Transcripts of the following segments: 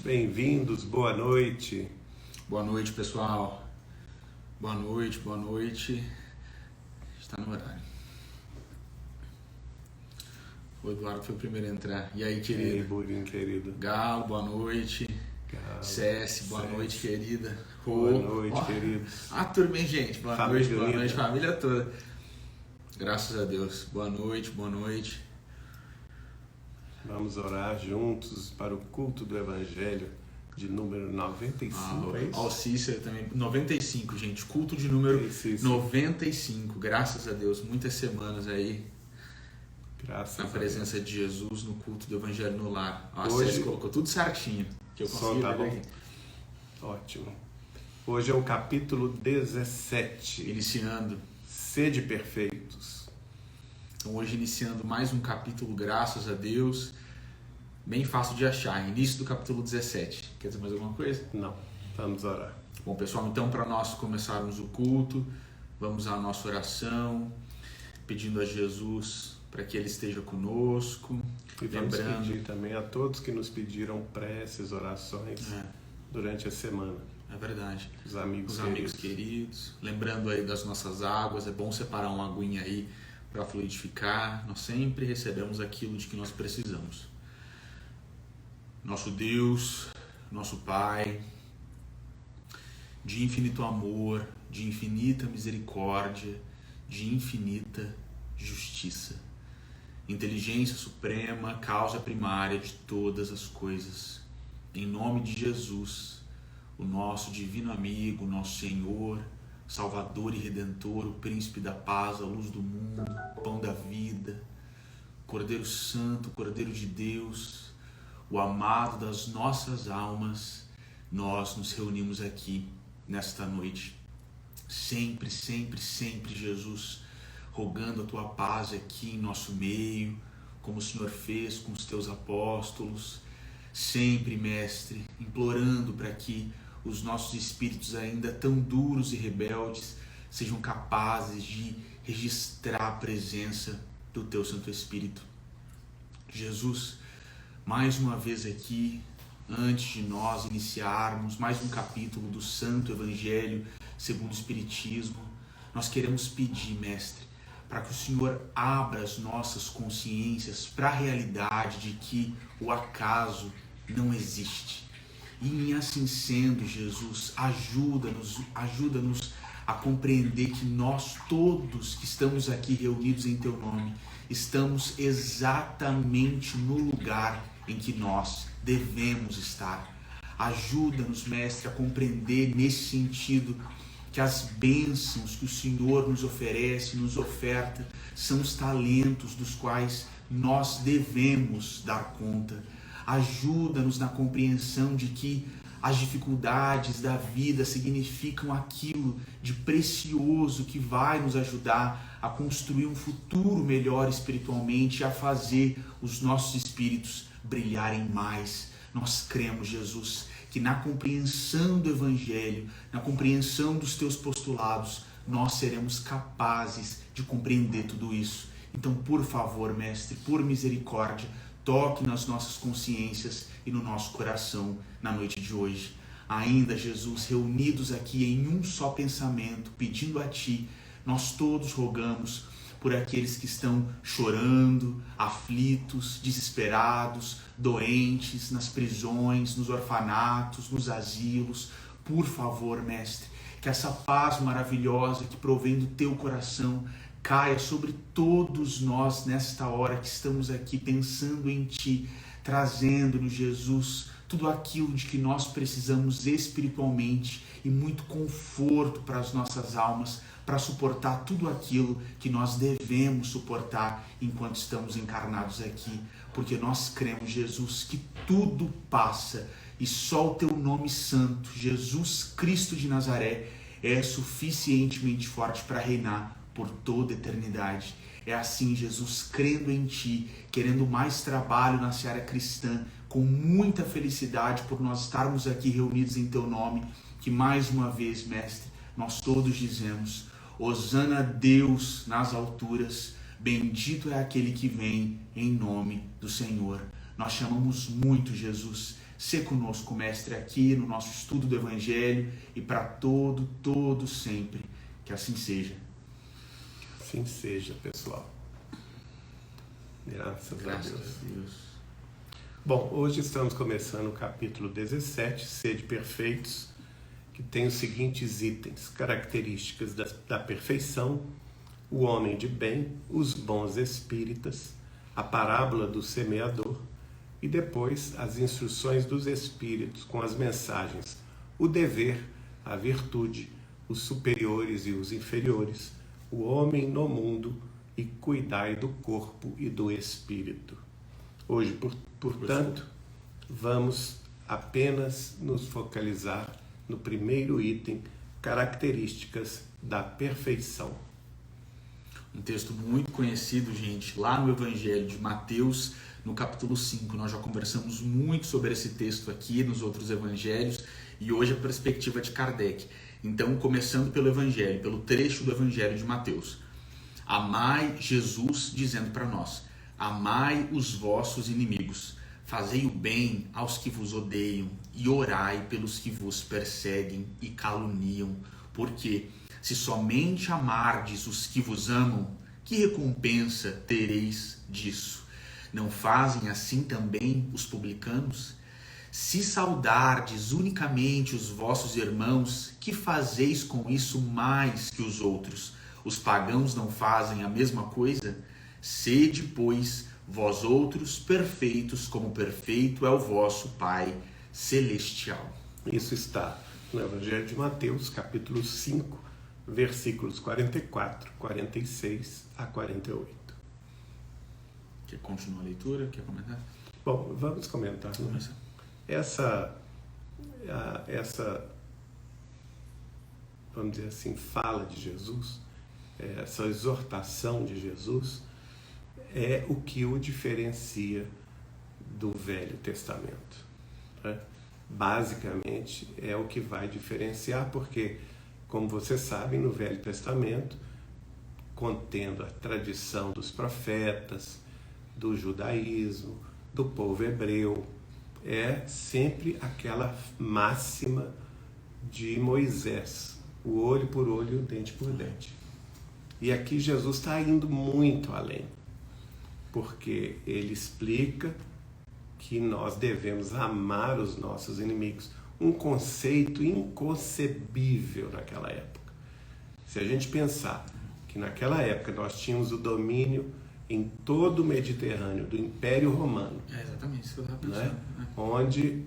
Bem-vindos, boa noite. Boa noite, pessoal. Boa noite, boa noite. Está no horário. O Eduardo foi o primeiro a entrar. E aí, querido? E aí, Burinho, querido? Galo, boa noite. Galo, CS, boa noite, querida. Boa noite, queridos. Ah, tudo bem, gente? Boa noite, família toda. Graças a Deus. Boa noite, boa noite. Vamos orar juntos para o culto do Evangelho de número 95, é isso? Ao Cícero também. 95, gente. Culto de número 95. Graças a Deus. Muitas semanas aí. Graças na presença de Jesus no culto do Evangelho no lar. Hoje você colocou tudo certinho. Que eu consegui tá ver bom. aqui. Ótimo. Hoje é o capítulo 17. Iniciando. Sede perfeitos. Então hoje iniciando mais um capítulo, graças a Deus. Bem fácil de achar. Início do capítulo 17. Quer dizer mais alguma coisa? Não. Vamos orar. Bom, pessoal, então para nós começarmos o culto, vamos à nossa oração, pedindo a Jesus para que Ele esteja conosco. E vamos pedir também a todos que nos pediram preces, orações durante a semana. É verdade. Os amigos queridos. Lembrando aí das nossas águas, é bom separar uma aguinha aí para fluidificar. Nós sempre recebemos aquilo de que nós precisamos. Nosso Deus, nosso Pai, de infinito amor, de infinita misericórdia, de infinita justiça. Inteligência suprema, causa primária de todas as coisas. Em nome de Jesus, o nosso divino amigo, nosso Senhor, Salvador e Redentor, o Príncipe da Paz, a luz do mundo, o pão da vida, Cordeiro Santo, Cordeiro de Deus, o amado das nossas almas, nós nos reunimos aqui nesta noite. Sempre, sempre, sempre, Jesus, rogando a Tua paz aqui em nosso meio, como o Senhor fez com os Teus apóstolos. Sempre, Mestre, implorando para que os nossos espíritos ainda tão duros e rebeldes sejam capazes de registrar a presença do Teu Santo Espírito. Jesus, mais uma vez aqui, antes de nós iniciarmos mais um capítulo do Santo Evangelho segundo o Espiritismo, nós queremos pedir, Mestre, para que o Senhor abra as nossas consciências para a realidade de que o acaso não existe. E em assim sendo, Jesus, ajuda-nos a compreender que nós todos que estamos aqui reunidos em Teu nome, estamos exatamente no lugar em que nós devemos estar. Ajuda-nos, Mestre, a compreender nesse sentido que as bênçãos que o Senhor nos oferece, nos oferta, são os talentos dos quais nós devemos dar conta. Ajuda-nos na compreensão de que as dificuldades da vida significam aquilo de precioso que vai nos ajudar a construir um futuro melhor espiritualmente, a fazer os nossos espíritos brilharem mais. Nós cremos, Jesus, que na compreensão do Evangelho, na compreensão dos Teus postulados, nós seremos capazes de compreender tudo isso. Então, por favor, Mestre, por misericórdia, toque nas nossas consciências e no nosso coração na noite de hoje. Ainda, Jesus, reunidos aqui em um só pensamento, pedindo a Ti, nós todos rogamos por aqueles que estão chorando, aflitos, desesperados, doentes, nas prisões, nos orfanatos, nos asilos. Por favor, Mestre, que essa paz maravilhosa que provém do Teu coração caia sobre todos nós nesta hora que estamos aqui pensando em Ti, trazendo-nos, Jesus, tudo aquilo de que nós precisamos espiritualmente e muito conforto para as nossas almas, para suportar tudo aquilo que nós devemos suportar enquanto estamos encarnados aqui, porque nós cremos, Jesus, que tudo passa e só o Teu nome santo, Jesus Cristo de Nazaré, é suficientemente forte para reinar por toda a eternidade. É assim, Jesus, crendo em Ti, querendo mais trabalho na seara cristã, com muita felicidade por nós estarmos aqui reunidos em Teu nome, que mais uma vez, Mestre, nós todos dizemos: Hosana a Deus nas alturas, bendito é aquele que vem em nome do Senhor. Nós chamamos muito, Jesus, Sê conosco, Mestre, aqui no nosso estudo do Evangelho e para todo sempre. Que assim seja. Assim seja, pessoal. Graças a Deus. Bom, hoje estamos começando o capítulo 17, Sede Perfeitos, que tem os seguintes itens: características da perfeição, o homem de bem, os bons espíritas, a parábola do semeador e depois as instruções dos espíritos com as mensagens, o dever, a virtude, os superiores e os inferiores, o homem no mundo e cuidai do corpo e do espírito. Hoje, portanto, vamos apenas nos focalizar no primeiro item, características da perfeição. Um texto muito conhecido, gente, lá no Evangelho de Mateus, no capítulo 5. Nós já conversamos muito sobre esse texto aqui nos outros evangelhos e hoje a perspectiva de Kardec. Então, começando pelo Evangelho, pelo trecho do Evangelho de Mateus. Amai, Jesus dizendo para nós, amai os vossos inimigos, fazei o bem aos que vos odeiam e orai pelos que vos perseguem e caluniam, porque se somente amardes os que vos amam, que recompensa tereis disso? Não fazem assim também os publicanos? Se saudardes unicamente os vossos irmãos, que fazeis com isso mais que os outros? Os pagãos não fazem a mesma coisa? Sede, pois, vós outros perfeitos, como perfeito é o vosso Pai Celestial. Isso está no Evangelho de Mateus, capítulo 5, versículos 44, 46 a 48. Quer continuar a leitura? Quer comentar? Bom, vamos comentar. Né? Essa, vamos dizer assim, fala de Jesus, essa exortação de Jesus, é o que o diferencia do Velho Testamento. Né? Basicamente, é o que vai diferenciar, porque, como vocês sabem, no Velho Testamento, contendo a tradição dos profetas, do judaísmo, do povo hebreu, é sempre aquela máxima de Moisés, o olho por olho, o dente por dente. E aqui Jesus está indo muito além, porque ele explica que nós devemos amar os nossos inimigos, um conceito inconcebível naquela época. Se a gente pensar que naquela época nós tínhamos o domínio em todo o Mediterrâneo do Império Romano. É exatamente isso que eu estava pensando. Né? Onde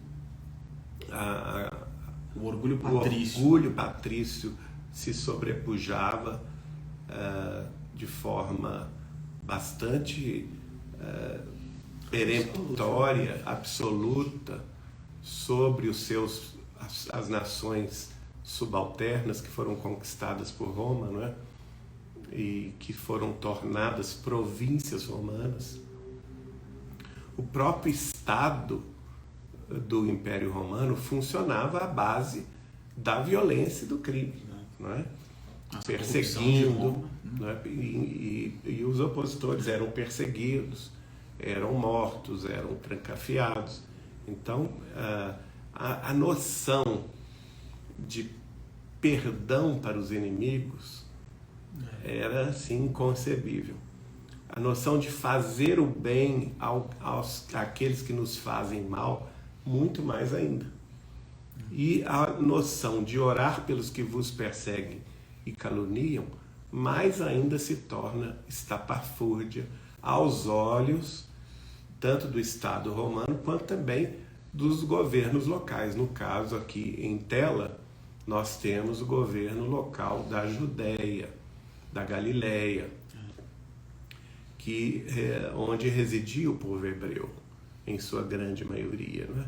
o orgulho patrício se sobrepujava de forma bastante peremptória, absoluta, sobre as nações subalternas que foram conquistadas por Roma, não é? E que foram tornadas províncias romanas. O próprio Estado do Império Romano funcionava à base da violência e do crime, não é? Perseguindo, não é? E os opositores eram perseguidos, eram mortos, eram trancafiados. Então, a noção de perdão para os inimigos era assim inconcebível. A noção de fazer o bem àqueles que nos fazem mal, muito mais ainda. E a noção de orar pelos que vos perseguem e caluniam, mais ainda se torna estapafúrdia aos olhos tanto do Estado romano quanto também dos governos locais. No caso aqui em tela, nós temos o governo local da Judéia, da Galileia, onde residia o povo hebreu, em sua grande maioria, né?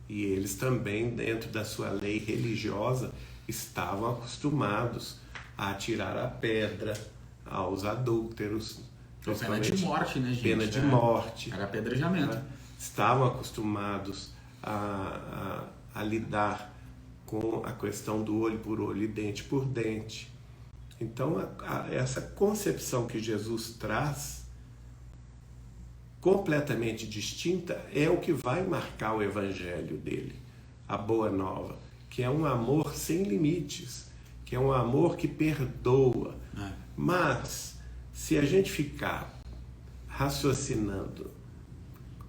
E eles também, dentro da sua lei religiosa, estavam acostumados a atirar a pedra aos adúlteros. Pena de morte, né, gente? Pena de morte. Era apedrejamento. Né? Estavam acostumados a lidar com a questão do olho por olho e dente por dente. Então, essa concepção que Jesus traz completamente distinta é o que vai marcar o evangelho dele, a boa nova, que é um amor sem limites, que é um amor que perdoa. Mas se a gente ficar raciocinando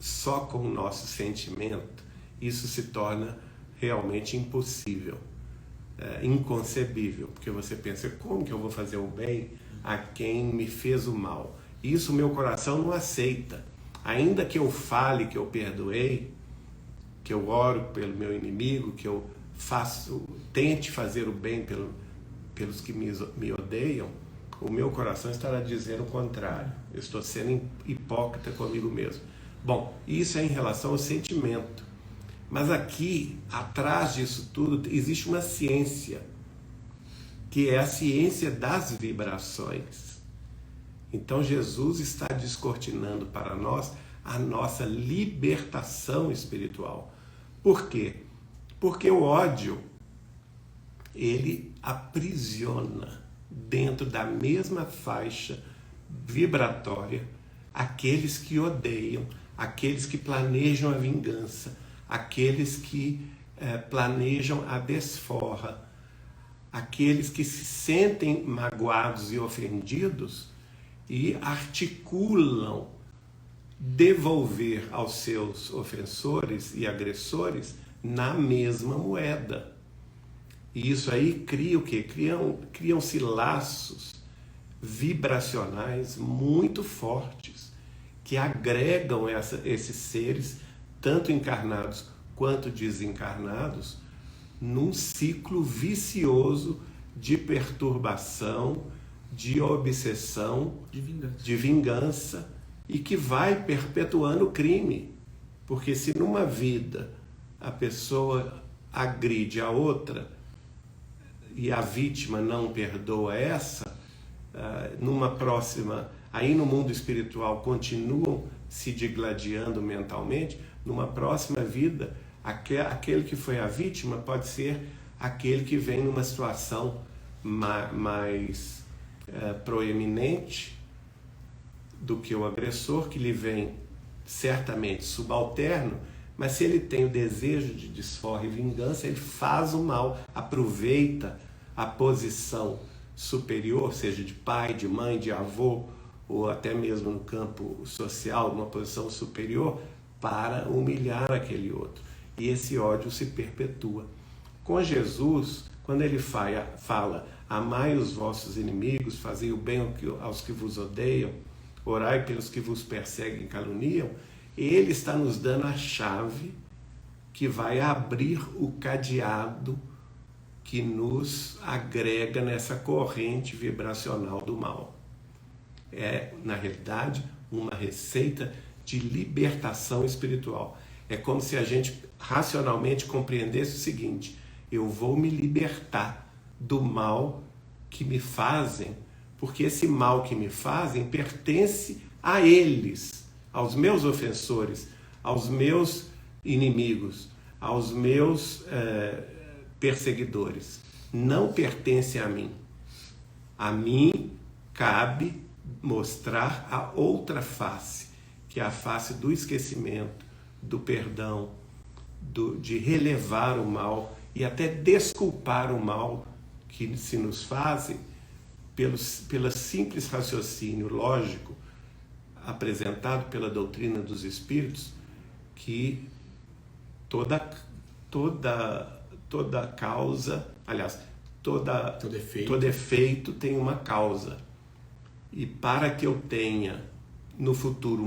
só com o nosso sentimento, isso se torna realmente impossível, inconcebível, porque você pensa, como que eu vou fazer o bem a quem me fez o mal? Isso meu coração não aceita. Ainda que eu fale que eu perdoei, que eu oro pelo meu inimigo, que eu tente fazer o bem pelos que me odeiam, o meu coração estará dizendo o contrário. Eu estou sendo hipócrita comigo mesmo. Bom, isso é em relação ao sentimento. Mas aqui, atrás disso tudo, existe uma ciência, que é a ciência das vibrações. Então Jesus está descortinando para nós a nossa libertação espiritual. Por quê? Porque o ódio, ele aprisiona dentro da mesma faixa vibratória aqueles que odeiam, aqueles que planejam a vingança, aqueles que planejam a desforra, aqueles que se sentem magoados e ofendidos e articulam devolver aos seus ofensores e agressores na mesma moeda. E isso aí cria o quê? Criam-se laços vibracionais muito fortes que agregam esses seres, tanto encarnados quanto desencarnados, num ciclo vicioso de perturbação, de obsessão, de vingança, e que vai perpetuando o crime. Porque se numa vida a pessoa agride a outra e a vítima não perdoa essa, numa próxima, aí no mundo espiritual continuam se digladiando mentalmente, numa próxima vida, aquele que foi a vítima pode ser aquele que vem numa situação mais proeminente do que o agressor, que lhe vem certamente subalterno, mas se ele tem o desejo de desforra e vingança, ele faz o mal, aproveita a posição superior, seja de pai, de mãe, de avô, ou até mesmo no campo social, uma posição superior, para humilhar aquele outro. E esse ódio se perpetua. Com Jesus, quando ele fala, amai os vossos inimigos, fazei o bem aos que vos odeiam, orai pelos que vos perseguem e caluniam, ele está nos dando a chave que vai abrir o cadeado que nos agrega nessa corrente vibracional do mal. É, na realidade, uma receita de libertação espiritual. É como se a gente racionalmente compreendesse o seguinte: eu vou me libertar do mal que me fazem, porque esse mal que me fazem pertence a eles, aos meus ofensores, aos meus inimigos, aos meus perseguidores. Não pertence a mim. A mim cabe mostrar a outra face, que é a face do esquecimento, do perdão, de relevar o mal e até desculpar o mal que se nos fazem pelo simples raciocínio lógico apresentado pela doutrina dos espíritos, que toda causa, aliás, todo efeito tem uma causa. E para que eu tenha no futuro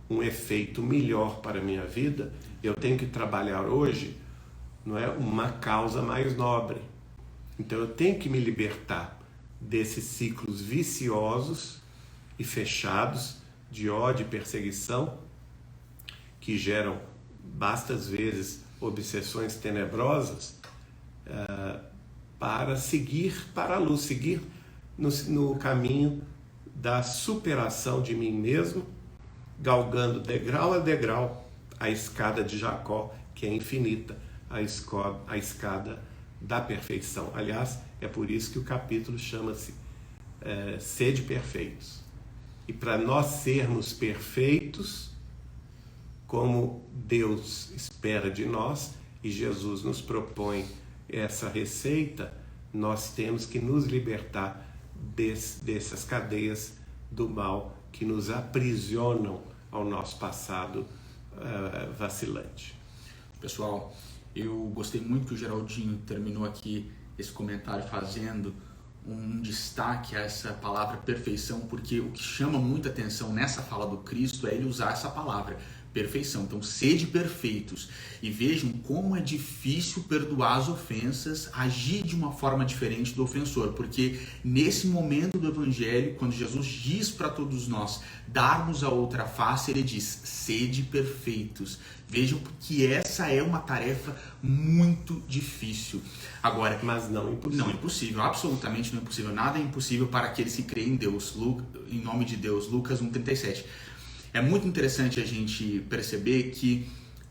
um efeito melhor para a minha vida, eu tenho que trabalhar hoje, não é, uma causa mais nobre. Então eu tenho que me libertar desses ciclos viciosos e fechados de ódio e perseguição, que geram bastas vezes obsessões tenebrosas, para seguir para a luz, seguir no caminho da superação de mim mesmo, galgando degrau a degrau a escada de Jacó, que é infinita, a escada da perfeição. Aliás, é por isso que o capítulo chama-se Sede Perfeitos. E para nós sermos perfeitos, como Deus espera de nós, e Jesus nos propõe essa receita, nós temos que nos libertar dessas cadeias do mal que nos aprisionam ao nosso passado vacilante. Pessoal, eu gostei muito que o Geraldinho terminou aqui esse comentário fazendo um destaque a essa palavra perfeição, porque o que chama muita atenção nessa fala do Cristo é ele usar essa palavra, perfeição. Então, sede perfeitos. E vejam como é difícil perdoar as ofensas, agir de uma forma diferente do ofensor, porque nesse momento do Evangelho, quando Jesus diz para todos nós darmos a outra face, ele diz, sede perfeitos. Vejam que essa é uma tarefa muito difícil. Agora, mas não impossível. Não impossível, absolutamente não impossível. Nada é impossível para aqueles que creem em Deus. Em nome de Deus, Lucas 1,37. É muito interessante a gente perceber que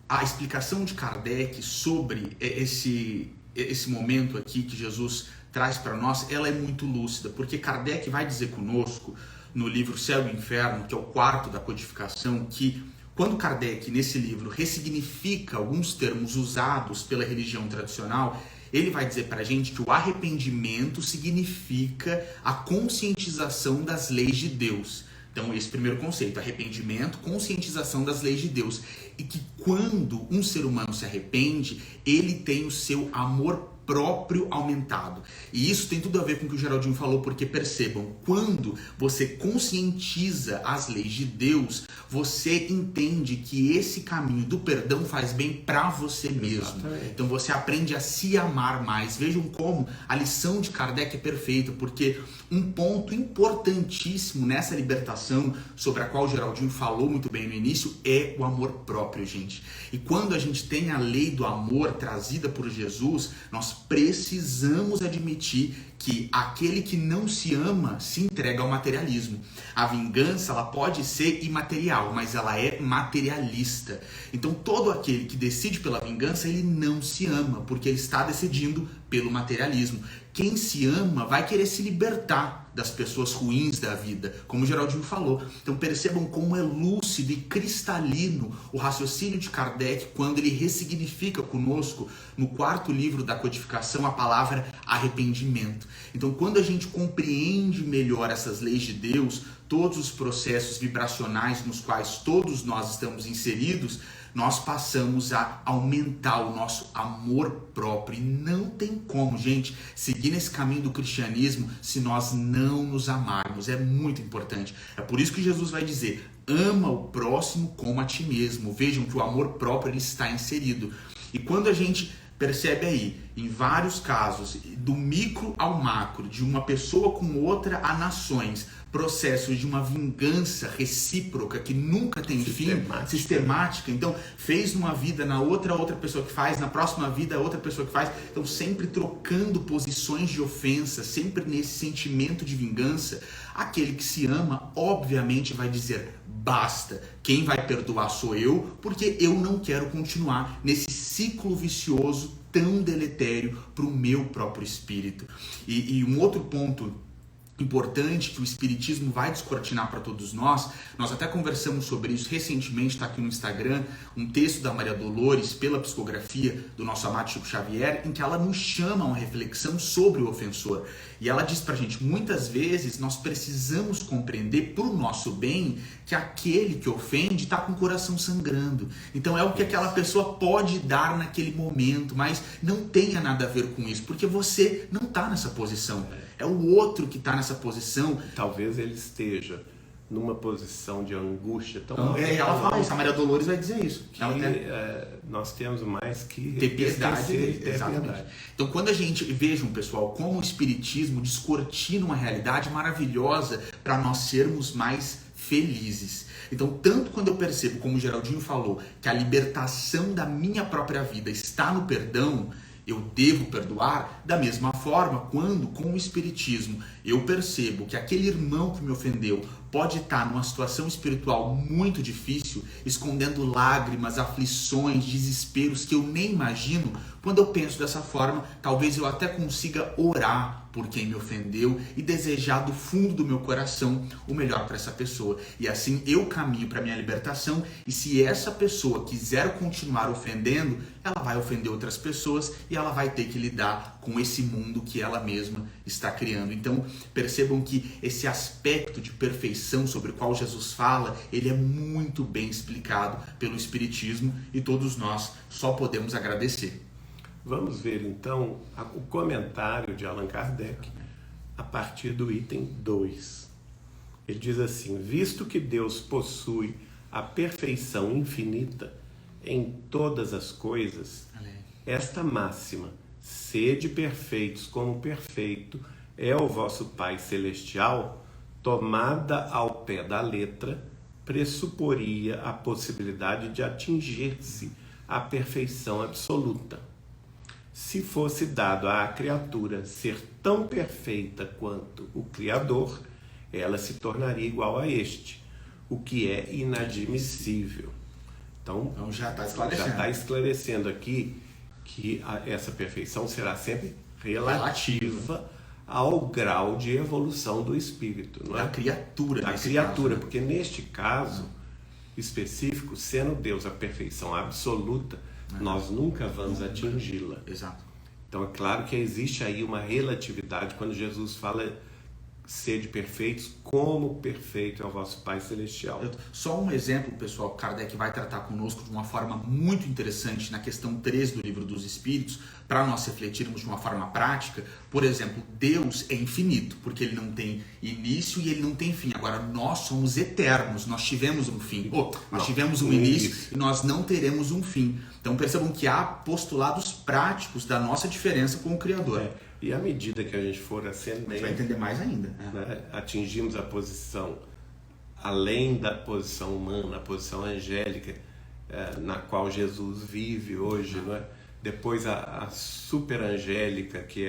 a explicação de Kardec sobre esse momento aqui que Jesus traz para nós, ela é muito lúcida, porque Kardec vai dizer conosco no livro Céu e Inferno, que é o quarto da codificação, que quando Kardec, nesse livro, ressignifica alguns termos usados pela religião tradicional, ele vai dizer para a gente que o arrependimento significa a conscientização das leis de Deus. Então, esse primeiro conceito, arrependimento, conscientização das leis de Deus. E que quando um ser humano se arrepende, ele tem o seu amor próprio aumentado. E isso tem tudo a ver com o que o Geraldinho falou, porque percebam, quando você conscientiza as leis de Deus, você entende que esse caminho do perdão faz bem para você mesmo. Exatamente. Então você aprende a se amar mais. Vejam como a lição de Kardec é perfeita, porque um ponto importantíssimo nessa libertação, sobre a qual o Geraldinho falou muito bem no início, é o amor próprio, gente. E quando a gente tem a lei do amor trazida por Jesus, nós precisamos admitir que aquele que não se ama se entrega ao materialismo. A vingança, ela pode ser imaterial, mas ela é materialista. Então todo aquele que decide pela vingança, ele não se ama, porque ele está decidindo pelo materialismo. Quem se ama vai querer se libertar das pessoas ruins da vida, como o Geraldinho falou. Então percebam como é lúcido e cristalino o raciocínio de Kardec quando ele ressignifica conosco, no quarto livro da codificação, a palavra arrependimento. Então quando a gente compreende melhor essas leis de Deus, todos os processos vibracionais nos quais todos nós estamos inseridos, nós passamos a aumentar o nosso amor próprio. E não tem como, gente, seguir nesse caminho do cristianismo se nós não nos amarmos. É muito importante. É por isso que Jesus vai dizer, ama o próximo como a ti mesmo. Vejam que o amor próprio ele está inserido. E quando a gente percebe aí, em vários casos, do micro ao macro, de uma pessoa com outra a nações, processos de uma vingança recíproca que nunca tem fim, sistemática. Então, fez numa vida, na outra pessoa que faz, na próxima vida, outra pessoa que faz. Então, sempre trocando posições de ofensa, sempre nesse sentimento de vingança. Aquele que se ama, obviamente, vai dizer, basta. Quem vai perdoar sou eu, porque eu não quero continuar nesse ciclo vicioso tão deletério para o meu próprio espírito. E um outro ponto importante que o Espiritismo vai descortinar para todos nós até conversamos sobre isso recentemente, está aqui no Instagram, um texto da Maria Dolores pela psicografia do nosso amado Chico Xavier, em que ela nos chama a uma reflexão sobre o ofensor. E ela diz pra gente, muitas vezes nós precisamos compreender pro nosso bem que aquele que ofende está com o coração sangrando. Então é o que aquela pessoa pode dar naquele momento, mas não tenha nada a ver com isso, porque você não está nessa posição. É o outro que está nessa posição. Talvez ele esteja numa posição de angústia tão... Ela fala isso, a Maria Dolores vai dizer isso. Que nós temos mais que ter piedade dele. Exatamente. Piedade. Então quando a gente, vejam pessoal, como o Espiritismo descortina uma realidade maravilhosa para nós sermos mais felizes. Então, tanto quando eu percebo, como o Geraldinho falou, que a libertação da minha própria vida está no perdão, eu devo perdoar, da mesma forma, quando com o Espiritismo eu percebo que aquele irmão que me ofendeu pode estar numa situação espiritual muito difícil, escondendo lágrimas, aflições, desesperos que eu nem imagino. Quando eu penso dessa forma, talvez eu até consiga orar por quem me ofendeu e desejar do fundo do meu coração o melhor para essa pessoa. E assim eu caminho para minha libertação, e se essa pessoa quiser continuar ofendendo, ela vai ofender outras pessoas e ela vai ter que lidar com esse mundo que ela mesma está criando. Então percebam que esse aspecto de perfeição sobre o qual Jesus fala, ele é muito bem explicado pelo Espiritismo, e todos nós só podemos agradecer. Vamos ver então o comentário de Allan Kardec a partir do item 2. Ele diz assim: visto que Deus possui a perfeição infinita em todas as coisas, esta máxima, sede perfeitos como perfeito é o vosso Pai Celestial, tomada ao pé da letra, pressuporia a possibilidade de atingir-se a perfeição absoluta. Se fosse dado à criatura ser tão perfeita quanto o Criador, ela se tornaria igual a este, o que é inadmissível. Então já está esclarecendo aqui que essa perfeição será sempre relativa ao grau de evolução do espírito, não é? Da criatura. Da criatura, porque neste caso específico, sendo Deus a perfeição absoluta, nós nunca vamos atingi-la. Exato. Então é claro que existe aí uma relatividade quando Jesus fala sede perfeitos como perfeito é o vosso Pai Celestial. Só um exemplo, pessoal, Kardec vai tratar conosco de uma forma muito interessante na questão 3 do Livro dos Espíritos, para nós refletirmos de uma forma prática. Por exemplo, Deus é infinito, porque ele não tem início e ele não tem fim. Agora, nós somos eternos, nós tivemos um fim. Nós tivemos um início e nós não teremos um fim. Então percebam que há postulados práticos da nossa diferença com o Criador. E à medida que a gente for ascendendo, a gente vai entender mais ainda. Né, atingimos a posição além da posição humana, a posição angélica, na qual Jesus vive hoje, não é? Depois a superangélica, que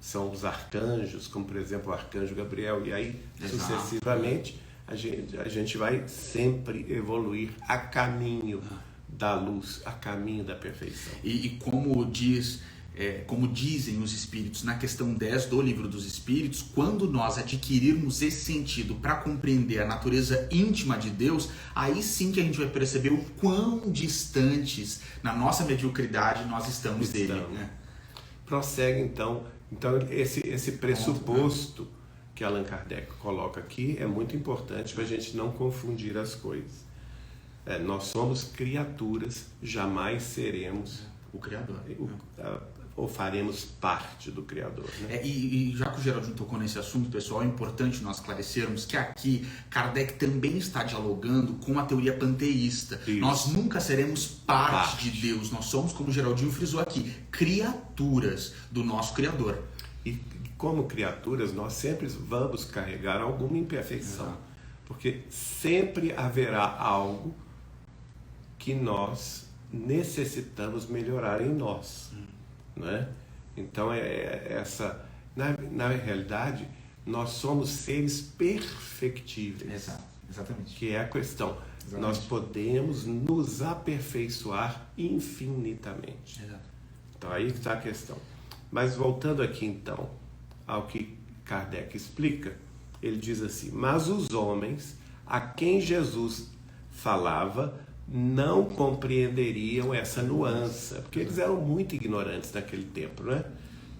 são os arcanjos, como por exemplo o arcanjo Gabriel, e aí sucessivamente a gente vai sempre evoluir a caminho da luz, a caminho da perfeição. E como dizem os Espíritos na questão 10 do Livro dos Espíritos, quando nós adquirirmos esse sentido para compreender a natureza íntima de Deus, aí sim que a gente vai perceber o quão distantes na nossa mediocridade nós estamos dele. Né? Prossegue então esse pressuposto que Allan Kardec coloca aqui é muito importante para a gente não confundir as coisas. Nós somos criaturas, jamais seremos o Criador. Ou faremos parte do Criador. Né? E já que o Geraldinho tocou nesse assunto, pessoal, é importante nós esclarecermos que aqui Kardec também está dialogando com a teoria panteísta. Isso. Nós nunca seremos parte de Deus. Nós somos, como o Geraldinho frisou aqui, criaturas do nosso Criador. E como criaturas, nós sempre vamos carregar alguma imperfeição. Porque sempre haverá algo que nós necessitamos melhorar em nós. Né? Então na realidade nós somos seres perfectíveis. Exatamente. Que é a questão. Exatamente. Nós podemos nos aperfeiçoar infinitamente. Exato. Então aí está a questão. Mas voltando aqui então ao que Kardec explica, ele diz assim: mas os homens a quem Jesus falava não compreenderiam essa nuance, porque eles eram muito ignorantes naquele tempo, né?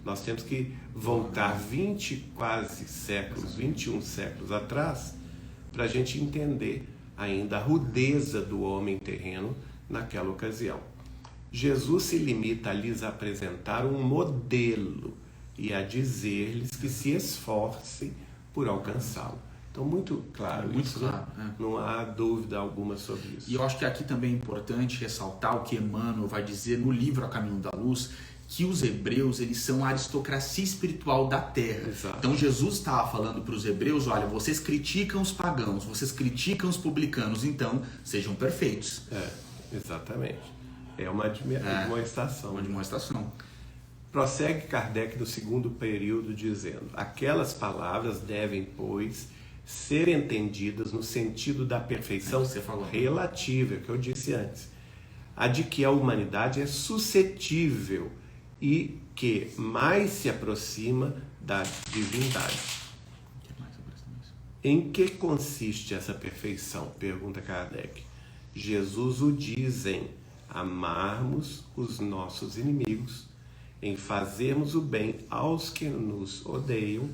Nós temos que voltar 20 quase séculos, 21 séculos atrás, para a gente entender ainda a rudeza do homem terreno naquela ocasião. Jesus se limita a lhes apresentar um modelo e a dizer-lhes que se esforcem por alcançá-lo. Então, muito claro isso, claro, né? Não há dúvida alguma sobre isso. E eu acho que aqui também é importante ressaltar o que Emmanuel vai dizer no livro A Caminho da Luz, que os hebreus, eles são a aristocracia espiritual da terra. Exato. Então Jesus estava falando para os hebreus: olha, vocês criticam os pagãos, vocês criticam os publicanos, então sejam perfeitos. Exatamente. É uma demonstração. Uma demonstração. Prossegue Kardec do segundo período dizendo: aquelas palavras devem, pois, ser entendidas no sentido da perfeição relativa, que eu disse antes, a de que a humanidade é suscetível e que mais se aproxima da divindade. Em que consiste essa perfeição? Pergunta Kardec. Jesus o diz em amarmos os nossos inimigos, em fazermos o bem aos que nos odeiam,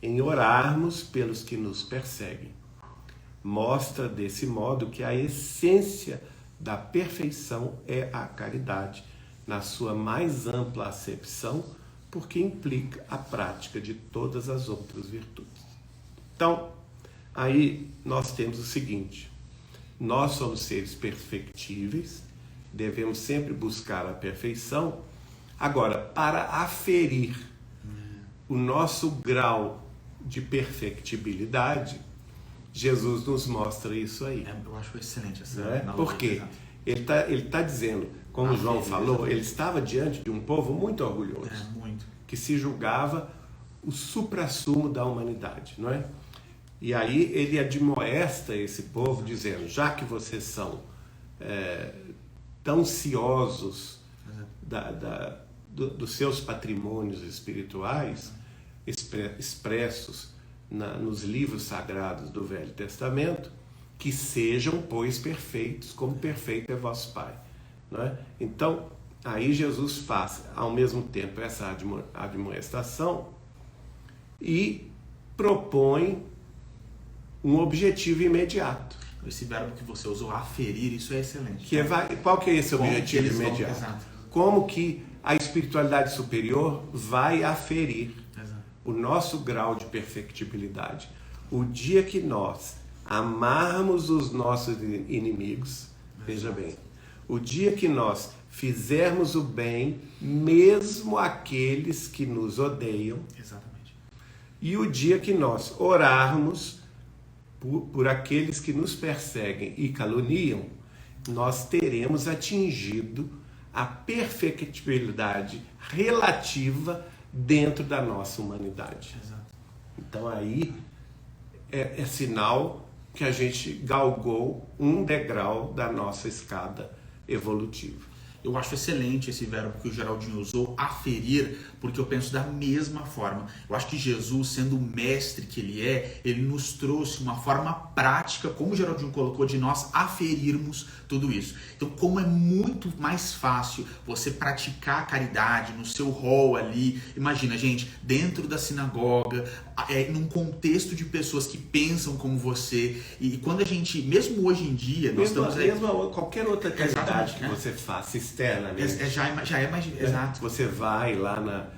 em orarmos pelos que nos perseguem. Mostra desse modo que a essência da perfeição é a caridade, na sua mais ampla acepção, porque implica a prática de todas as outras virtudes. Então, aí nós temos o seguinte: nós somos seres perfectíveis, devemos sempre buscar a perfeição. Agora, para aferir o nosso grau de perfectibilidade, Jesus nos mostra isso aí. Eu acho excelente essa analogia. Por quê? Ele tá dizendo, como João falou, ele estava diante de um povo muito orgulhoso, que se julgava o suprassumo da humanidade, não é? E aí ele admoesta esse povo dizendo: já que vocês são tão ciosos dos seus patrimônios espirituais expressos nos livros sagrados do Velho Testamento, que sejam, pois, perfeitos, como perfeito é vosso Pai. Não é? Então, aí Jesus faz, ao mesmo tempo, essa admoestação e propõe um objetivo imediato. Esse verbo que você usou, aferir, isso é excelente. Qual que é esse objetivo imediato? Como que a espiritualidade superior vai aferir o nosso grau de perfectibilidade? O dia que nós amarmos os nossos inimigos, veja bem, o dia que nós fizermos o bem, mesmo aqueles que nos odeiam, e o dia que nós orarmos por aqueles que nos perseguem e caluniam, nós teremos atingido a perfectibilidade relativa dentro da nossa humanidade. Então aí é sinal que a gente galgou um degrau da nossa escada evolutiva. Eu acho excelente esse verbo que o Geraldinho usou, aferir, porque eu penso da mesma forma. Eu acho que Jesus, sendo o mestre que ele nos trouxe uma forma prática, como o Geraldinho colocou, de nós aferirmos tudo isso. Então, como é muito mais fácil você praticar a caridade no seu rol ali, imagina, gente, dentro da sinagoga, num contexto de pessoas que pensam como você, e quando a gente, mesmo hoje em dia, nós estamos aí... Qualquer outra caridade que você faça externamente. Já é mais... Exato. Você vai lá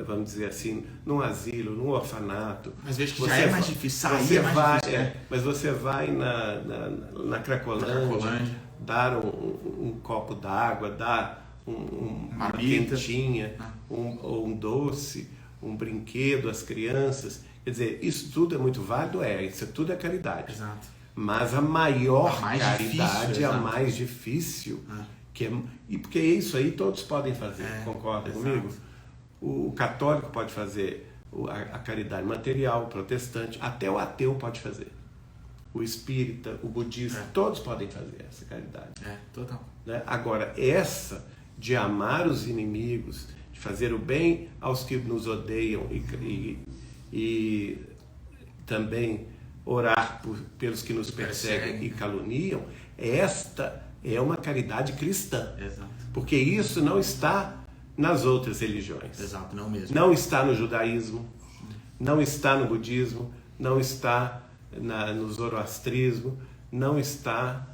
vamos dizer assim, num asilo, num orfanato. Mas vejo que já é mais difícil, sair é mais difícil. Mas você vai na Cracolândia, dar um copo d'água, dar uma quentinha, um doce, um brinquedo às crianças. Quer dizer, isso tudo é muito válido, isso tudo é caridade. Exato. Mas a maior caridade é a mais difícil. E porque isso aí todos podem fazer, concorda comigo? O católico pode fazer a caridade material, o protestante, até o ateu pode fazer. O espírita, o budista, todos podem fazer essa caridade. Total. Né? Agora, essa de amar os inimigos, de fazer o bem aos que nos odeiam e também orar pelos que nos perseguem e caluniam, esta é uma caridade cristã. Exato. Porque isso não está nas outras religiões. Exato, não mesmo. Não está no judaísmo, não está no budismo, não está no zoroastrismo, não está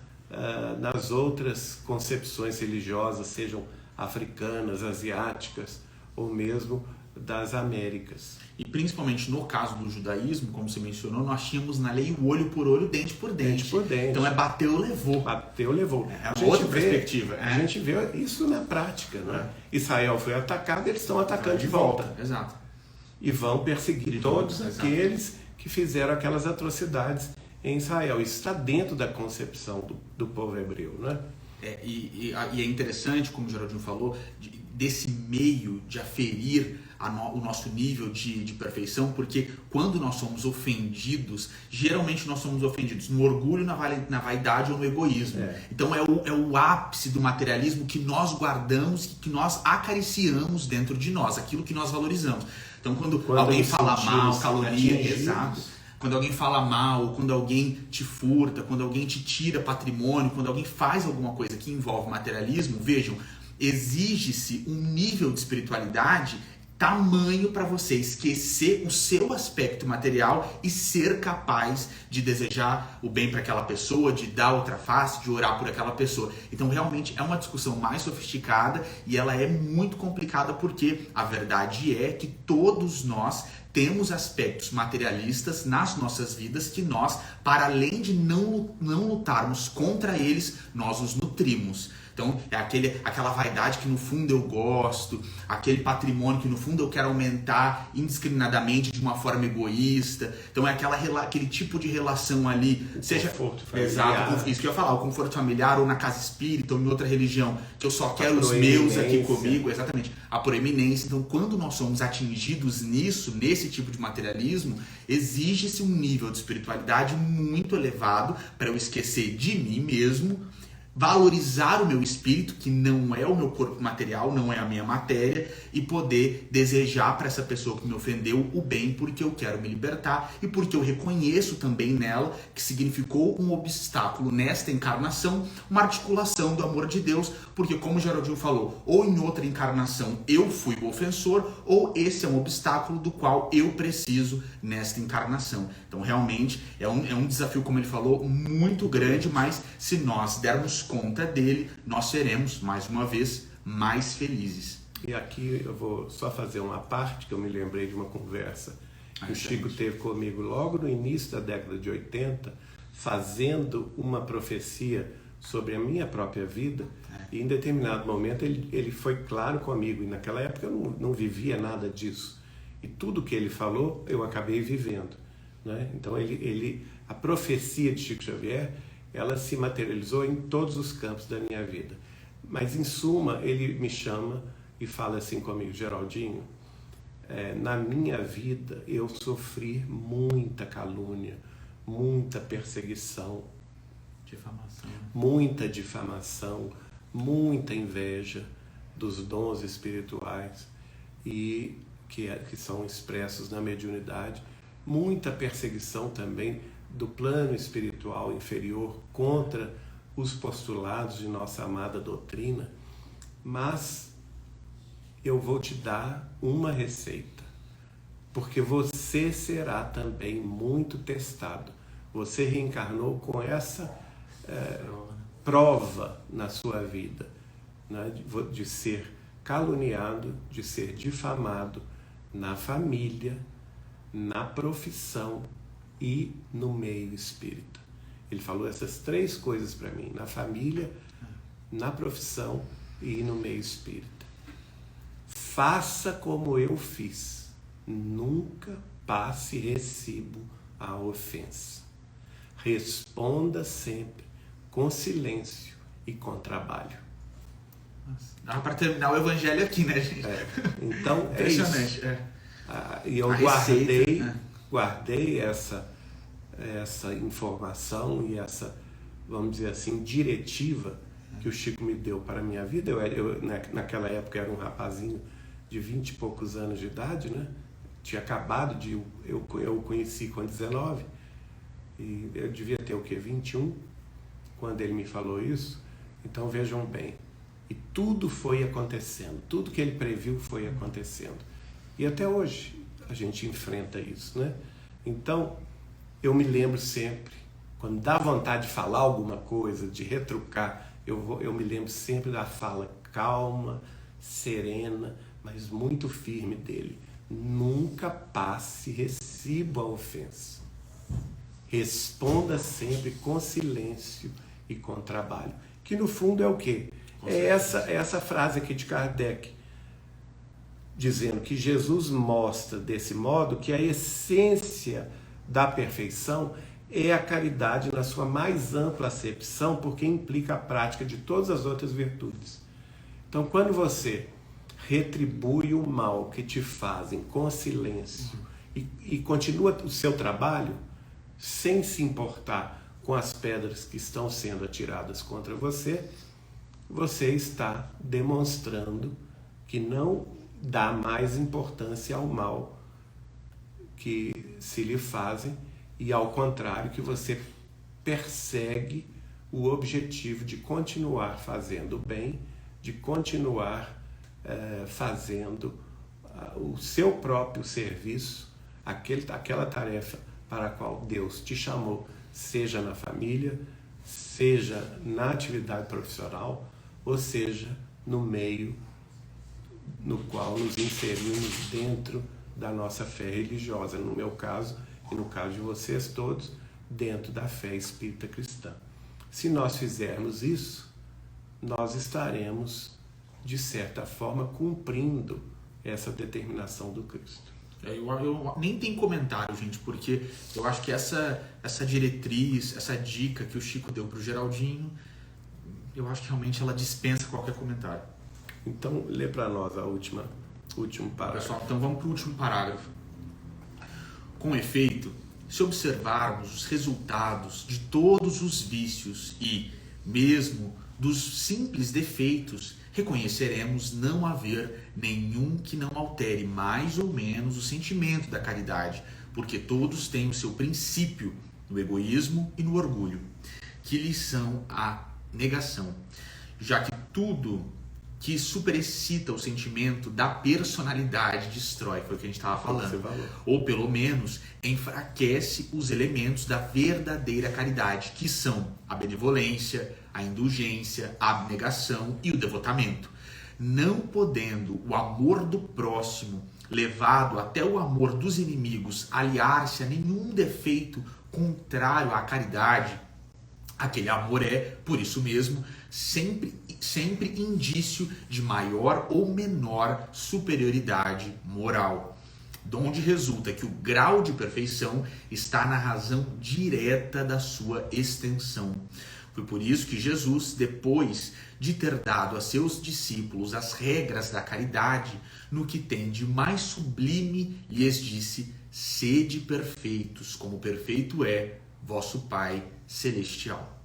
nas outras concepções religiosas, sejam africanas, asiáticas ou mesmo das Américas. E principalmente no caso do judaísmo, como você mencionou, nós tínhamos na lei o olho por olho, dente por dente. Dente por dente. Então bateu, levou. Bateu, levou. É uma outra perspectiva. A gente vê isso na prática, né? Israel foi atacado, eles estão atacando de volta. Exato. E vão perseguir todos aqueles que fizeram aquelas atrocidades em Israel. Isso está dentro da concepção do povo hebreu, né? E é interessante, como o Geraldinho falou, desse meio de aferir o nosso nível de perfeição, porque quando nós somos ofendidos, geralmente nós somos ofendidos no orgulho, na vaidade ou no egoísmo. Então é o ápice do materialismo que nós guardamos, que nós acariciamos dentro de nós, aquilo que nós valorizamos. Então quando alguém fala mal, caloria, exato. Quando alguém fala mal, quando alguém te furta, quando alguém te tira patrimônio, quando alguém faz alguma coisa que envolve materialismo, vejam, exige-se um nível de espiritualidade tamanho para você esquecer o seu aspecto material e ser capaz de desejar o bem para aquela pessoa, de dar outra face, de orar por aquela pessoa. Então realmente é uma discussão mais sofisticada e ela é muito complicada, porque a verdade é que todos nós temos aspectos materialistas nas nossas vidas que nós, para além de não lutarmos contra eles, nós os nutrimos. Então é aquela vaidade que no fundo eu gosto, aquele patrimônio que no fundo eu quero aumentar indiscriminadamente de uma forma egoísta. Então é aquele tipo de relação ali, seja conforto familiar. Exato, isso que eu ia falar, o conforto familiar ou na casa espírita ou em outra religião, que eu só quero os meus aqui comigo, exatamente, a proeminência. Então quando nós somos atingidos nesse tipo de materialismo, exige-se um nível de espiritualidade muito elevado para eu esquecer de mim mesmo, valorizar o meu espírito, que não é o meu corpo material, não é a minha matéria, e poder desejar para essa pessoa que me ofendeu o bem, porque eu quero me libertar e porque eu reconheço também nela que significou um obstáculo nesta encarnação, uma articulação do amor de Deus, porque como o Geraldinho falou, ou em outra encarnação eu fui o ofensor, ou esse é um obstáculo do qual eu preciso nesta encarnação. Então realmente é um desafio, como ele falou, muito grande, mas se nós dermos conta dele, nós seremos, mais uma vez, mais felizes. E aqui eu vou só fazer uma parte, que eu me lembrei de uma conversa que o Chico teve comigo logo no início da década de 80, fazendo uma profecia sobre a minha própria vida, e em determinado momento ele foi claro comigo, e naquela época eu não vivia nada disso. E tudo que ele falou, eu acabei vivendo, né? Então a profecia de Chico Xavier, ela se materializou em todos os campos da minha vida. Mas, em suma, ele me chama e fala assim comigo: Geraldinho, na minha vida eu sofri muita calúnia, muita perseguição, muita difamação, muita inveja dos dons espirituais e que são expressos na mediunidade, muita perseguição também do plano espiritual inferior contra os postulados de nossa amada doutrina, mas eu vou te dar uma receita, porque você será também muito testado. Você reencarnou com essa prova na sua vida, né, de ser caluniado, de ser difamado na família, na profissão e no meio espírita. Ele falou essas três coisas para mim: na família, na profissão e no meio espírita. Faça como eu fiz, nunca passe recibo à ofensa. Responda sempre com silêncio e com trabalho. Dá para terminar o evangelho aqui, né, gente? Então é isso. E eu guardei essa informação e essa, vamos dizer assim, diretiva que o Chico me deu para a minha vida. Eu naquela época era um rapazinho de 20 e poucos anos de idade, né? Tinha acabado de... Eu o conheci com 19 e eu devia ter o quê? 21, quando ele me falou isso. Então vejam bem, e tudo foi acontecendo, tudo que ele previu foi acontecendo. E até hoje a gente enfrenta isso, né? Então, eu me lembro sempre, quando dá vontade de falar alguma coisa, de retrucar, eu me lembro sempre da fala calma, serena, mas muito firme dele: nunca passe recibo à ofensa. Responda sempre com silêncio e com trabalho. Que no fundo é o quê? É essa frase aqui de Kardec, dizendo que Jesus mostra desse modo que a essência da perfeição é a caridade na sua mais ampla acepção, porque implica a prática de todas as outras virtudes. Então, quando você retribui o mal que te fazem com silêncio e continua o seu trabalho sem se importar com as pedras que estão sendo atiradas contra você, você está demonstrando que não dá mais importância ao mal que se lhe fazem e, ao contrário, que você persegue o objetivo de continuar fazendo bem, de continuar fazendo o seu próprio serviço, aquela tarefa para a qual Deus te chamou, seja na família, seja na atividade profissional, ou seja, no meio no qual nos inserimos dentro da nossa fé religiosa, no meu caso e no caso de vocês todos, dentro da fé espírita cristã. Se nós fizermos isso, nós estaremos, de certa forma, cumprindo essa determinação do Cristo. Eu nem tem comentário, gente, porque eu acho que essa diretriz, essa dica que o Chico deu para o Geraldinho, eu acho que realmente ela dispensa qualquer comentário. Então, lê para nós o último parágrafo. Pessoal, então vamos para o último parágrafo. Com efeito, se observarmos os resultados de todos os vícios e, mesmo dos simples defeitos, reconheceremos não haver nenhum que não altere mais ou menos o sentimento da caridade, porque todos têm o seu princípio no egoísmo e no orgulho, que lhes são a negação, já que tudo que superexcita o sentimento da personalidade destrói, foi o que a gente estava falando, ou pelo menos enfraquece os elementos da verdadeira caridade, que são a benevolência, a indulgência, a abnegação e o devotamento. Não podendo o amor do próximo, levado até o amor dos inimigos, aliar-se a nenhum defeito contrário à caridade, aquele amor é, por isso mesmo, sempre indício de maior ou menor superioridade moral, donde resulta que o grau de perfeição está na razão direta da sua extensão. Foi por isso que Jesus, depois de ter dado a seus discípulos as regras da caridade, no que tem de mais sublime, lhes disse: sede perfeitos, como perfeito é vosso Pai Celestial.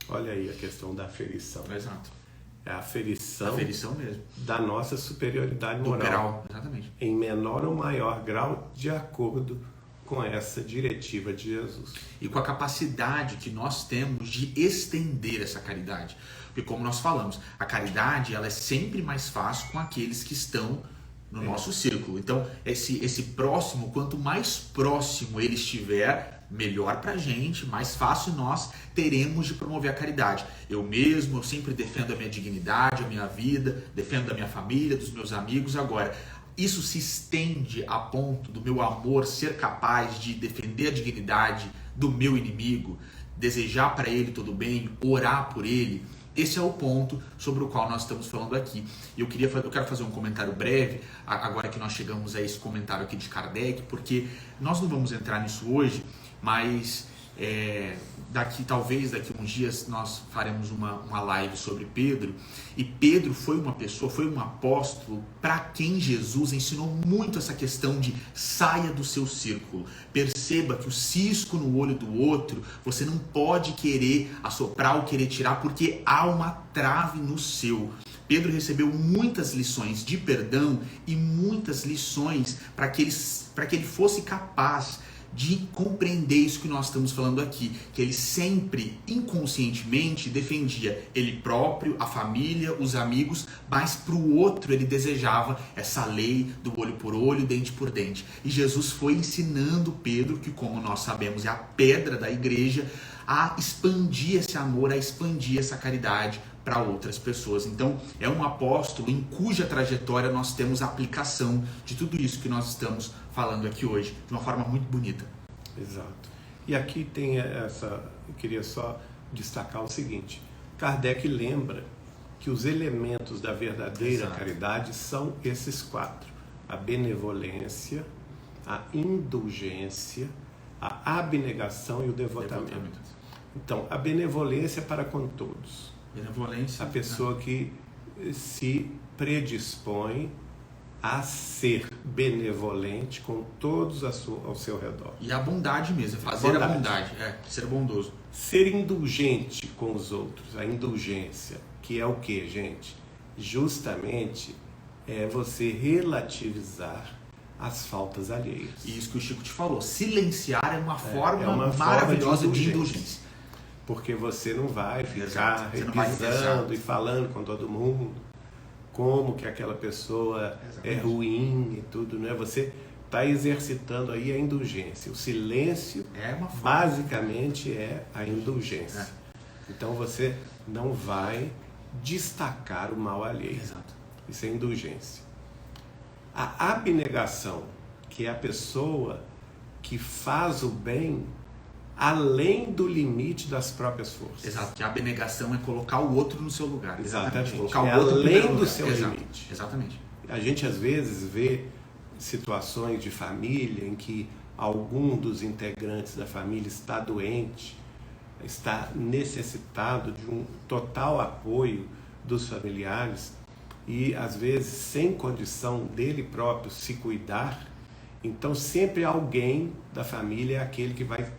Olha aí a questão da aferição. Exato. É a aferição mesmo da nossa superioridade moral. Do grau, exatamente. Em menor ou maior grau, de acordo com essa diretiva de Jesus. E com a capacidade que nós temos de estender essa caridade. Porque, como nós falamos, a caridade ela é sempre mais fácil com aqueles que estão no nosso círculo. Então, esse próximo, quanto mais próximo ele estiver, melhor pra gente, mais fácil nós teremos de promover a caridade. Eu sempre defendo a minha dignidade, a minha vida, defendo da minha família, dos meus amigos. Agora, isso se estende a ponto do meu amor ser capaz de defender a dignidade do meu inimigo, desejar para ele todo bem, orar por ele. Esse é o ponto sobre o qual nós estamos falando aqui. Eu quero fazer um comentário breve, agora que nós chegamos a esse comentário aqui de Kardec, porque nós não vamos entrar nisso hoje, mas talvez daqui a uns dias nós faremos uma live sobre Pedro. E Pedro foi uma pessoa, foi um apóstolo para quem Jesus ensinou muito essa questão de saia do seu círculo. Perceba que o cisco no olho do outro, você não pode querer assoprar ou querer tirar, porque há uma trave no seu. Pedro recebeu muitas lições de perdão e muitas lições para que ele fosse capaz de compreender isso que nós estamos falando aqui, que ele sempre, inconscientemente, defendia ele próprio, a família, os amigos, mas para o outro ele desejava essa lei do olho por olho, dente por dente. E Jesus foi ensinando Pedro, que como nós sabemos é a pedra da igreja, a expandir esse amor, a expandir essa caridade para outras pessoas. Então, é um apóstolo em cuja trajetória nós temos a aplicação de tudo isso que nós estamos falando aqui hoje, de uma forma muito bonita. Exato. E aqui tem eu queria só destacar o seguinte: Kardec lembra que os elementos da verdadeira caridade são esses 4: a benevolência, a indulgência, a abnegação e o devotamento. Então, a benevolência para com todos. Benevolência. A pessoa que se predispõe a ser benevolente com todos ao seu redor. E a bondade mesmo, fazer a bondade, ser bondoso. Ser indulgente com os outros, a indulgência, que é o que, gente? Justamente é você relativizar as faltas alheias. E isso que o Chico te falou, silenciar é uma forma maravilhosa de indulgência. Porque você não vai ficar repisando e falando com todo mundo como que aquela pessoa é ruim e tudo, não é? Você está exercitando aí a indulgência. O silêncio basicamente é a indulgência. Então você não vai destacar o mal alheio. Exato. Isso é indulgência. A abnegação, que é a pessoa que faz o bem além do limite das próprias forças. Exato, que a abnegação é colocar o outro no seu lugar. Exatamente. Colocar o outro além do seu limite. Exatamente. A gente às vezes vê situações de família em que algum dos integrantes da família está doente, está necessitado de um total apoio dos familiares e às vezes sem condição dele próprio se cuidar. Então sempre alguém da família é aquele que vai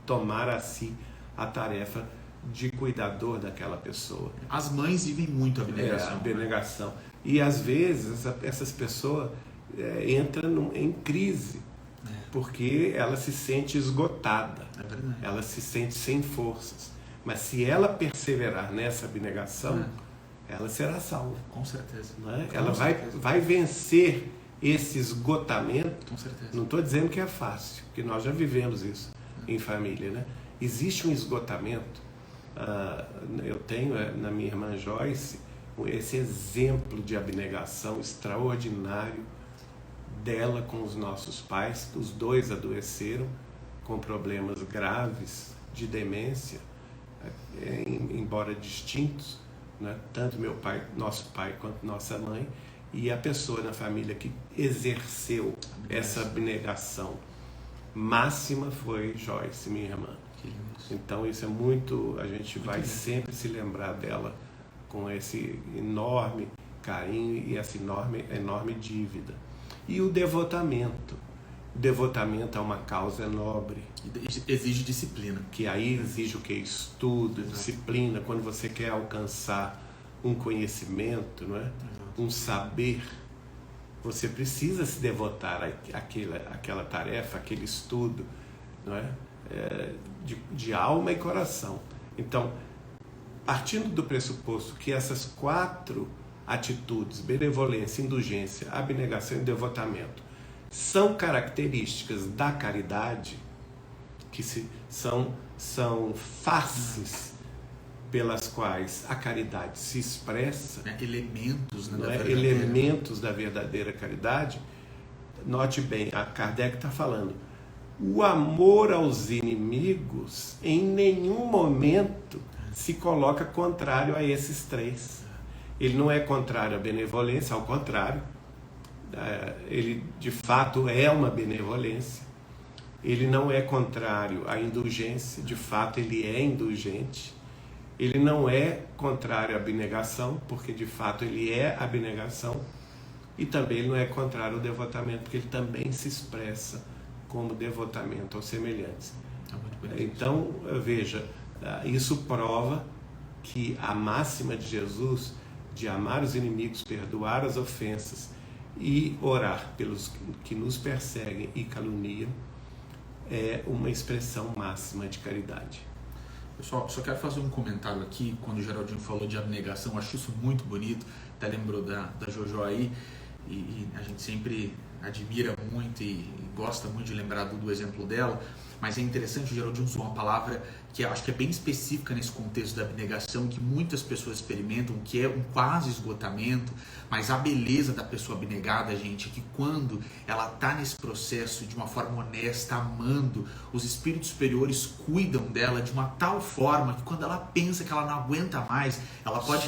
tomar a si a tarefa de cuidador daquela pessoa. As mães vivem muito a abnegação. A abnegação. Né? E às vezes essas pessoas entram em crise, porque ela se sente esgotada, ela se sente sem forças. Mas se ela perseverar nessa abnegação, ela será salva. Com certeza. Né? Ela vai vencer esse esgotamento. Com certeza. Não estou dizendo que é fácil, porque nós já vivemos isso em família, né? Existe um esgotamento. Eu tenho na minha irmã Joyce esse exemplo de abnegação extraordinário dela com os nossos pais. Os dois adoeceram com problemas graves de demência, embora distintos, né? Tanto nosso pai quanto nossa mãe, e a pessoa na família que exerceu essa abnegação máxima foi Joyce, minha irmã. Então isso é muito, a gente vai sempre se lembrar dela com esse enorme carinho e essa enorme dívida. E o devotamento. O devotamento é uma causa nobre. Exige disciplina. Que aí exige o que? Estudo, disciplina. Quando você quer alcançar um conhecimento, não é? Um saber, você precisa se devotar àquela tarefa, aquele estudo, não é? De alma e coração. Então, partindo do pressuposto que essas 4 atitudes, benevolência, indulgência, abnegação e devotamento, são características da caridade, que são faces pelas quais a caridade se expressa, elementos da verdadeira caridade. Note bem, a Kardec está falando, o amor aos inimigos em nenhum momento se coloca contrário a esses 3. Ele não é contrário à benevolência, ao contrário, ele de fato é uma benevolência. Ele não é contrário à indulgência, de fato ele é indulgente. Ele não é contrário à abnegação, porque de fato ele é abnegação. E também ele não é contrário ao devotamento, porque ele também se expressa como devotamento aos semelhantes. Então, veja, isso prova que a máxima de Jesus, de amar os inimigos, perdoar as ofensas e orar pelos que nos perseguem e caluniam, é uma expressão máxima de caridade. Pessoal, só quero fazer um comentário aqui. Quando o Geraldinho falou de abnegação, acho isso muito bonito. Até lembrou da Jojo aí, e a gente sempre admira muito e gosta muito de lembrar do exemplo dela. Mas é interessante, o Geraldinho usou uma palavra que eu acho que é bem específica nesse contexto da abnegação, que muitas pessoas experimentam, que é um quase esgotamento. Mas a beleza da pessoa abnegada, gente, é que quando ela está nesse processo de uma forma honesta, amando, os espíritos superiores cuidam dela de uma tal forma que quando ela pensa que ela não aguenta mais, ela pode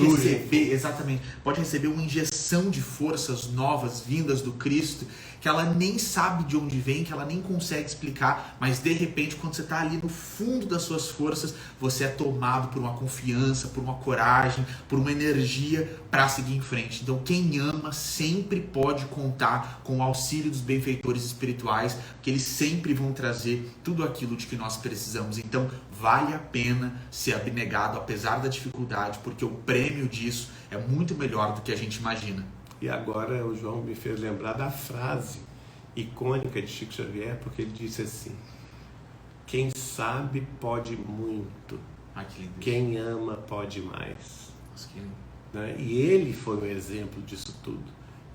receber uma injeção de forças novas vindas do Cristo, que ela nem sabe de onde vem, que ela nem consegue explicar, mas de repente, quando você está ali no fundo das suas forças, você é tomado por uma confiança, por uma coragem, por uma energia para seguir em frente. Então, quem ama sempre pode contar com o auxílio dos benfeitores espirituais, porque eles sempre vão trazer tudo aquilo de que nós precisamos. Então, vale a pena ser abnegado, apesar da dificuldade, porque o prêmio disso é muito melhor do que a gente imagina. E agora o João me fez lembrar da frase icônica de Chico Xavier, porque ele disse assim: quem sabe pode muito, Que lindo. Quem ama pode mais. Nossa, que lindo. Né? E ele foi um exemplo disso tudo,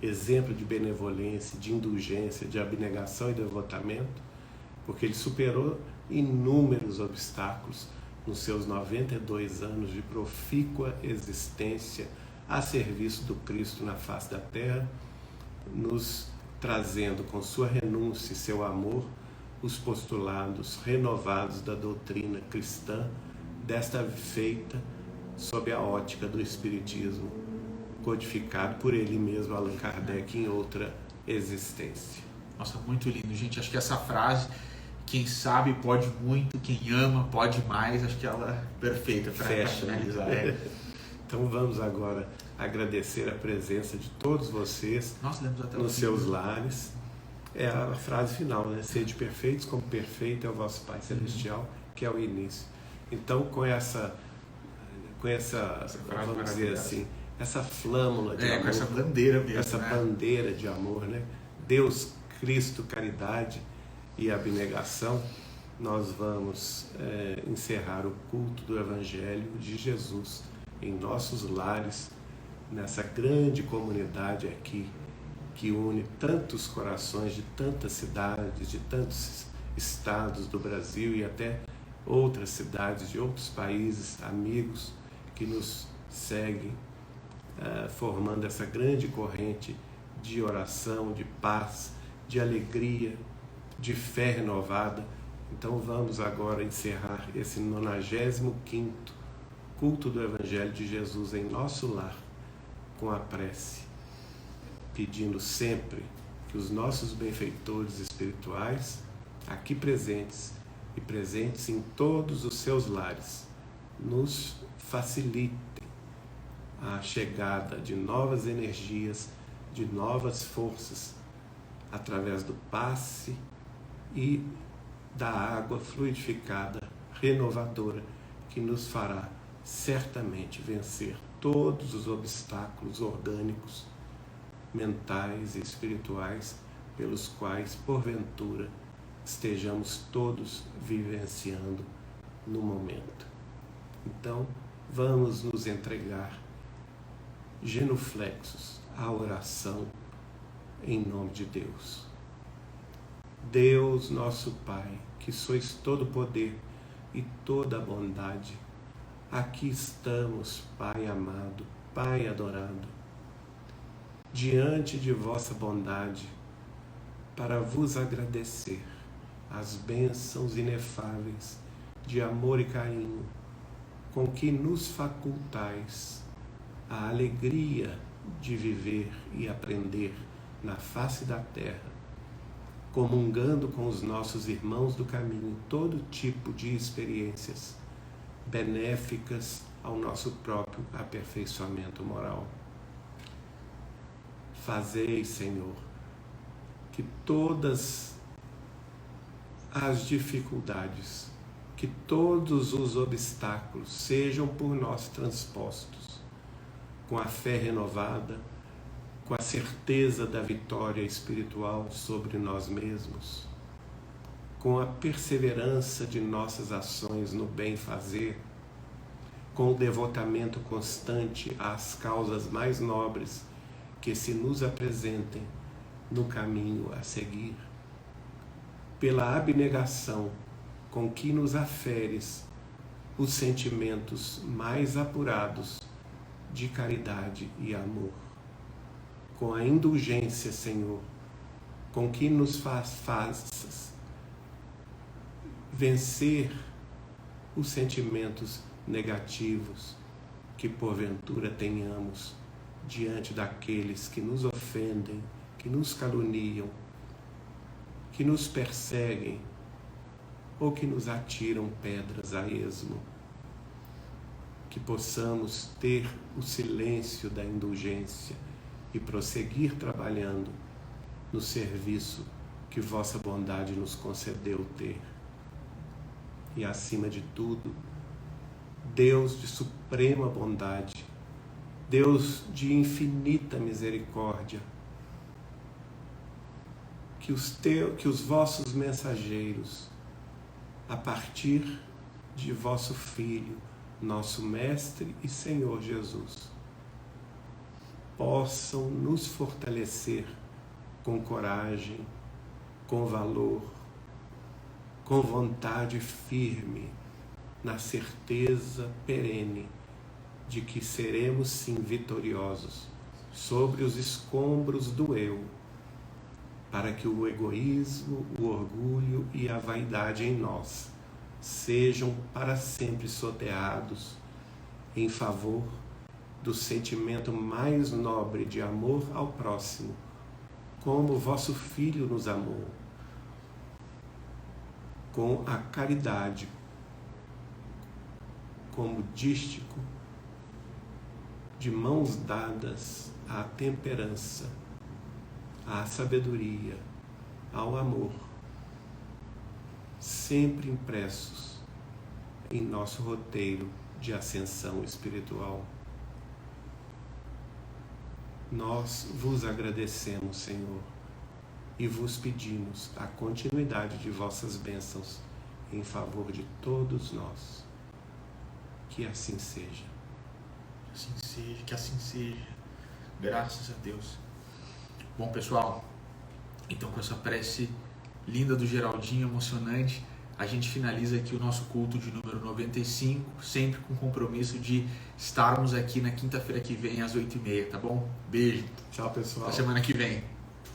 exemplo de benevolência, de indulgência, de abnegação e devotamento, porque ele superou inúmeros obstáculos nos seus 92 anos de profícua existência a serviço do Cristo na face da terra, nos trazendo com sua renúncia e seu amor os postulados renovados da doutrina cristã, desta feita sob a ótica do Espiritismo, codificado por ele mesmo, Allan Kardec, em outra existência. Nossa, muito lindo, gente. Acho que essa frase, quem sabe pode muito, quem ama pode mais, acho que ela é perfeita para finalizar. Então vamos agora agradecer a presença de todos vocês nos seus lares. É a frase final, né? Sede perfeitos como perfeito é o vosso Pai Celestial, que é o início. Então com essa vamos dizer assim, essa flâmula de amor, com essa bandeira mesmo, essa bandeira de amor, né? Deus, Cristo, caridade e abnegação, nós vamos encerrar o culto do Evangelho de Jesus em nossos lares, nessa grande comunidade aqui, que une tantos corações de tantas cidades, de tantos estados do Brasil e até outras cidades de outros países, amigos que nos seguem, formando essa grande corrente de oração, de paz, de alegria, de fé renovada. Então vamos agora encerrar esse 95º culto do Evangelho de Jesus em nosso lar, com a prece, pedindo sempre que os nossos benfeitores espirituais, aqui presentes e presentes em todos os seus lares, nos facilitem a chegada de novas energias, de novas forças, através do passe e da água fluidificada, renovadora, que nos fará certamente vencer todos os obstáculos orgânicos, mentais e espirituais pelos quais, porventura, estejamos todos vivenciando no momento. Então, vamos nos entregar genuflexos à oração em nome de Deus. Deus, nosso Pai, que sois todo poder e toda bondade, aqui estamos, Pai amado, Pai adorado, diante de vossa bondade, para vos agradecer as bênçãos inefáveis de amor e carinho com que nos facultais a alegria de viver e aprender na face da terra, comungando com os nossos irmãos do caminho todo tipo de experiências benéficas ao nosso próprio aperfeiçoamento moral. Fazei, Senhor, que todas as dificuldades, que todos os obstáculos sejam por nós transpostos, com a fé renovada, com a certeza da vitória espiritual sobre nós mesmos, com a perseverança de nossas ações no bem-fazer, com o devotamento constante às causas mais nobres que se nos apresentem no caminho a seguir, pela abnegação com que nos aferes os sentimentos mais apurados de caridade e amor, com a indulgência, Senhor, com que nos faças vencer os sentimentos negativos que porventura tenhamos diante daqueles que nos ofendem, que nos caluniam, que nos perseguem ou que nos atiram pedras a esmo. Que possamos ter o silêncio da indulgência e prosseguir trabalhando no serviço que vossa bondade nos concedeu ter. E acima de tudo, Deus de suprema bondade, Deus de infinita misericórdia, que os vossos mensageiros, a partir de vosso Filho, nosso Mestre e Senhor Jesus, possam nos fortalecer com coragem, com valor, com vontade firme, na certeza perene de que seremos sim vitoriosos sobre os escombros do eu, para que o egoísmo, o orgulho e a vaidade em nós sejam para sempre soterrados em favor do sentimento mais nobre de amor ao próximo, como o vosso Filho nos amou, com a caridade como dístico, de mãos dadas à temperança, à sabedoria, ao amor, sempre impressos em nosso roteiro de ascensão espiritual. Nós vos agradecemos, Senhor, e vos pedimos a continuidade de vossas bênçãos em favor de todos nós. Que assim seja. Assim seja, que assim seja. Graças a Deus. Bom, pessoal, então com essa prece linda do Geraldinho, emocionante, a gente finaliza aqui o nosso culto de número 95, sempre com o compromisso de estarmos aqui na quinta-feira que vem às 8h30, tá bom? Beijo. Tchau, pessoal. Até semana que vem.